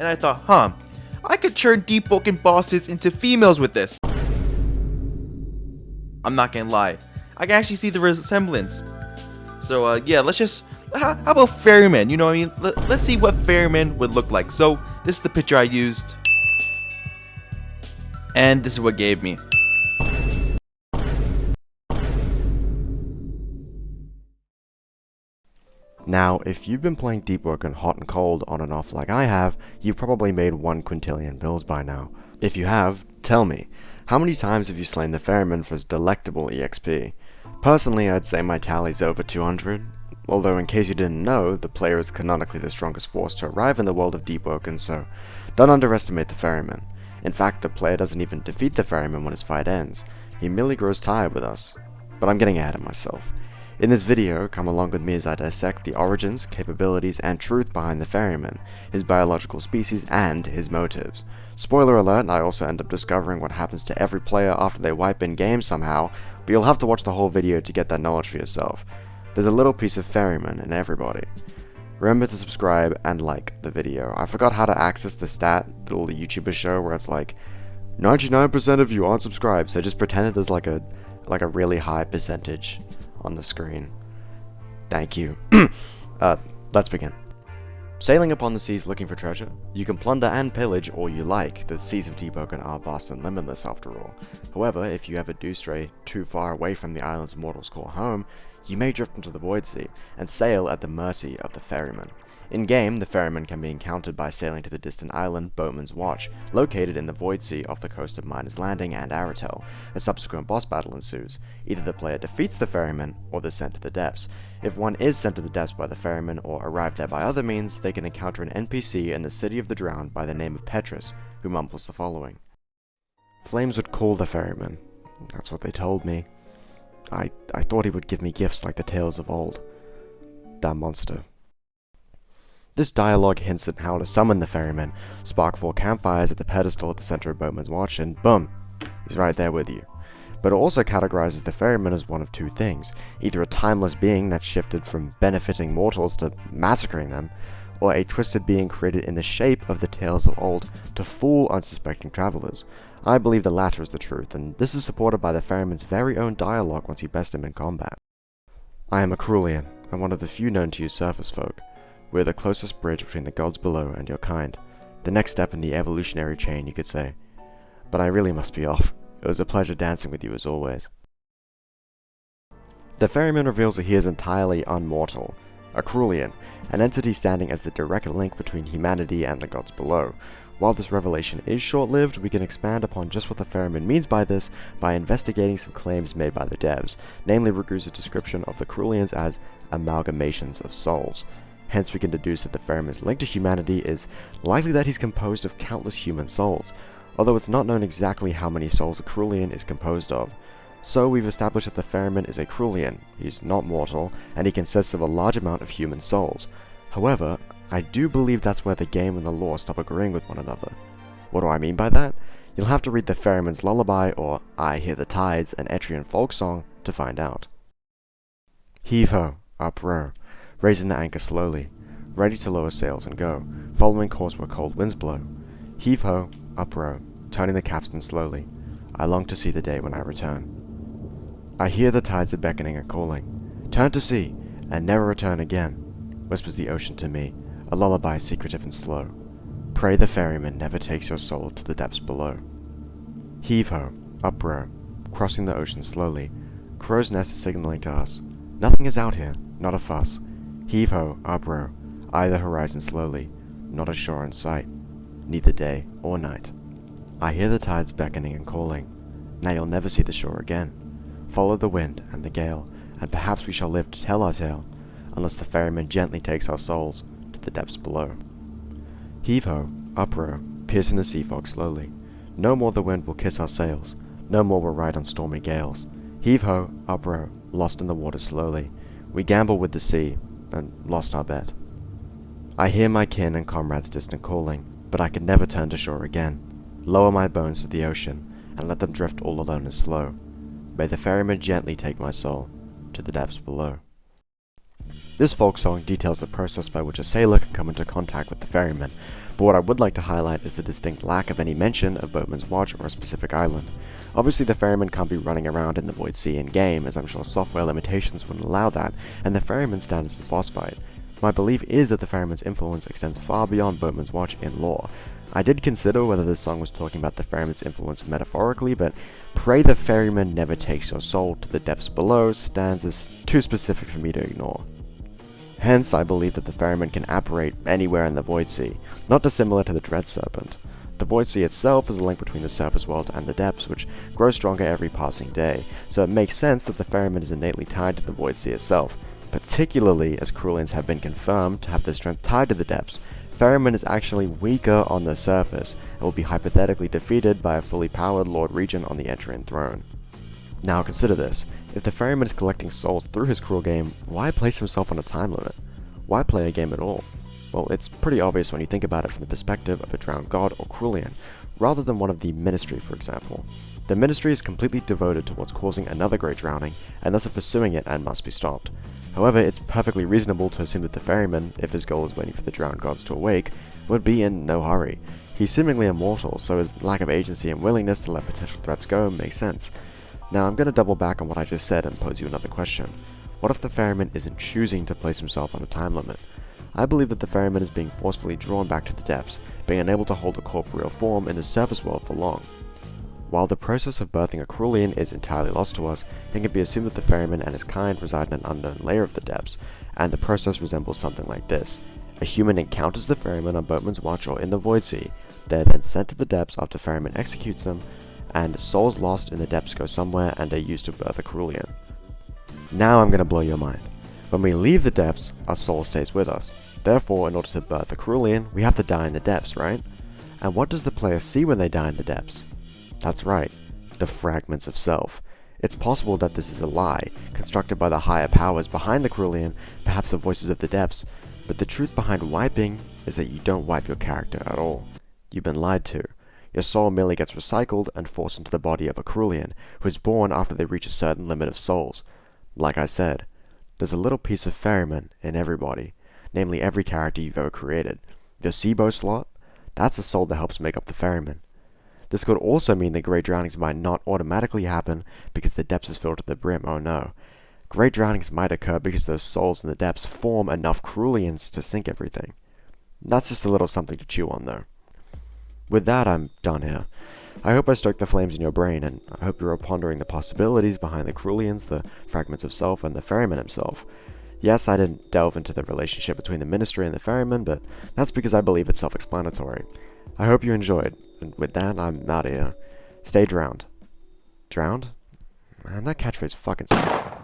and I thought, I could turn Deepwoken bosses into females with this. I'm not gonna lie, I can actually see the resemblance. So yeah, let's just, how about Ferryman? You know what I mean? Let's see what Ferryman would look like. So this is the picture I used, and this is what gave me. Now, if you've been playing Deepwoken hot and cold on and off like I have, you've probably made 1 quintillion bills by now. If you have, tell me, how many times have you slain the Ferryman for his delectable EXP? Personally, I'd say my tally's over 200, although in case you didn't know, the player is canonically the strongest force to arrive in the world of Deepwoken, so don't underestimate the Ferryman. In fact, the player doesn't even defeat the Ferryman when his fight ends, he merely grows tired with us. But I'm getting ahead of myself. In this video, come along with me as I dissect the origins, capabilities, and truth behind the Ferryman, his biological species, and his motives. Spoiler alert, I also end up discovering what happens to every player after they wipe in game somehow, but you'll have to watch the whole video to get that knowledge for yourself. There's a little piece of Ferryman in everybody. Remember to subscribe and like the video. I forgot how to access the stat that all the YouTubers show where it's like 99% of you aren't subscribed, so just pretend that there's like a really high percentage on the screen. Thank you. Let's begin. Sailing upon the seas looking for treasure, you can plunder and pillage all you like. The seas of Deepwoken are vast and limitless after all. However, if you ever do stray too far away from the islands mortals call home, you may drift into the Void Sea and sail at the mercy of the Ferryman. In-game, the Ferryman can be encountered by sailing to the distant island Boatman's Watch, located in the Void Sea off the coast of Miner's Landing and Aratel. A subsequent boss battle ensues. Either the player defeats the Ferryman, or they're sent to the depths. If one is sent to the depths by the Ferryman, or arrived there by other means, they can encounter an NPC in the City of the Drowned by the name of Petrus, who mumbles the following. Flames would call the Ferryman. That's what they told me. I thought he would give me gifts like the tales of old. That monster. This dialogue hints at how to summon the Ferryman, spark 4 campfires at the pedestal at the center of Boatman's Watch, and boom, he's right there with you. But it also categorizes the Ferryman as one of two things, either a timeless being that shifted from benefiting mortals to massacring them, or a twisted being created in the shape of the tales of old to fool unsuspecting travelers. I believe the latter is the truth, and this is supported by the Ferryman's very own dialogue once you best him in combat. I am a Crulian, and one of the few known to use surface folk. We're the closest bridge between the gods below and your kind. The next step in the evolutionary chain, you could say. But I really must be off. It was a pleasure dancing with you as always. The Ferryman reveals that he is entirely unmortal. A Crulian, an entity standing as the direct link between humanity and the gods below. While this revelation is short-lived, we can expand upon just what the Ferryman means by this by investigating some claims made by the devs, namely Ragu's description of the Crulians as amalgamations of souls. Hence we can deduce that the Ferryman's link to humanity is likely that he's composed of countless human souls, although it's not known exactly how many souls a Crulian is composed of. So we've established that the Ferryman is a Crulian, he's not mortal, and he consists of a large amount of human souls. However, I do believe that's where the game and the lore stop agreeing with one another. What do I mean by that? You'll have to read the Ferryman's Lullaby or I Hear the Tides, an Etrian folk song, to find out. Heave-ho, up-row, raising the anchor slowly, ready to lower sails and go, following course where cold winds blow. Heave-ho, up-row, turning the capstan slowly. I long to see the day when I return. I hear the tides are beckoning and calling. Turn to sea, and never return again, whispers the ocean to me, a lullaby secretive and slow. Pray the Ferryman never takes your soul to the depths below. Heave-ho, up-row, crossing the ocean slowly. Crow's nest is signaling to us. Nothing is out here, not a fuss. Heave-ho, up-row, eye the horizon slowly. Not a shore in sight, neither day or night. I hear the tides beckoning and calling. Now you'll never see the shore again. Follow the wind and the gale, and perhaps we shall live to tell our tale, unless the Ferryman gently takes our souls to the depths below. Heave-ho, up-row, piercing the sea fog slowly. No more the wind will kiss our sails, no more we'll ride on stormy gales. Heave-ho, up-row, lost in the water slowly. We gamble with the sea, and lost our bet. I hear my kin and comrades distant calling, but I can never turn to shore again. Lower my bones to the ocean, and let them drift all alone and slow. May the Ferryman gently take my soul to the depths below. This folk song details the process by which a sailor can come into contact with the Ferryman. but what I would like to highlight is the distinct lack of any mention of Boatman's Watch or a specific island. Obviously the Ferryman can't be running around in the Void Sea in-game, as I'm sure software limitations wouldn't allow that, and the Ferryman stands as a boss fight. My belief is that the Ferryman's influence extends far beyond Boatman's Watch in lore. I did consider whether this song was talking about the Ferryman's influence metaphorically, but "Pray the Ferryman never takes your soul to the depths below" stands as too specific for me to ignore. Hence, I believe that the Ferryman can apparate anywhere in the Void Sea, not dissimilar to the Dread Serpent. The Void Sea itself is a link between the surface world and the depths, which grows stronger every passing day, so it makes sense that the Ferryman is innately tied to the Void Sea itself, particularly as Krulians have been confirmed to have their strength tied to the depths. Ferryman is actually weaker on the surface, and will be hypothetically defeated by a fully powered Lord Regent on the Etrian throne. Now consider this, if the Ferryman is collecting souls through his cruel game, why place himself on a time limit? Why play a game at all? Well, it's pretty obvious when you think about it from the perspective of a drowned god or Krulian, rather than one of the Ministry, for example. The Ministry is completely devoted towards causing another great drowning, and thus of pursuing it and must be stopped. However, it's perfectly reasonable to assume that the Ferryman, if his goal is waiting for the drowned gods to awake, would be in no hurry. He's seemingly immortal, so his lack of agency and willingness to let potential threats go makes sense. Now, I'm going to double back on what I just said and pose you another question. What if the Ferryman isn't choosing to place himself on a time limit? I believe that the Ferryman is being forcefully drawn back to the depths, being unable to hold a corporeal form in the surface world for long. While the process of birthing a Krulian is entirely lost to us, it can be assumed that the Ferryman and his kind reside in an unknown layer of the depths, and the process resembles something like this. A human encounters the Ferryman on Boatman's Watch or in the Void Sea. They are then sent to the depths after Ferryman executes them, and souls lost in the depths go somewhere and are used to birth a Krulian. Now I'm going to blow your mind. When we leave the depths, our soul stays with us. Therefore, in order to birth a Krulian, we have to die in the depths, right? And what does the player see when they die in the depths? That's right, the fragments of self. It's possible that this is a lie, constructed by the higher powers behind the Krulian, perhaps the voices of the depths, but the truth behind wiping is that you don't wipe your character at all. You've been lied to. Your soul merely gets recycled and forced into the body of a Krulian, who is born after they reach a certain limit of souls. Like I said, there's a little piece of Ferryman in everybody, namely every character you've ever created. Your SIBO slot? That's the soul that helps make up the Ferryman. This could also mean that great drownings might not automatically happen because the depths is filled to the brim, oh no. Great drownings might occur because those souls in the depths form enough Krulians to sink everything. That's just a little something to chew on though. With that, I'm done here. I hope I stoked the flames in your brain, and I hope you're pondering the possibilities behind the Krulians, the fragments of self, and the Ferryman himself. Yes, I didn't delve into the relationship between the Ministry and the Ferryman, but that's because I believe it's self-explanatory. I hope you enjoyed, and with that, I'm out of here. Stay drowned. Drowned? Man, that catchphrase fucking sucks.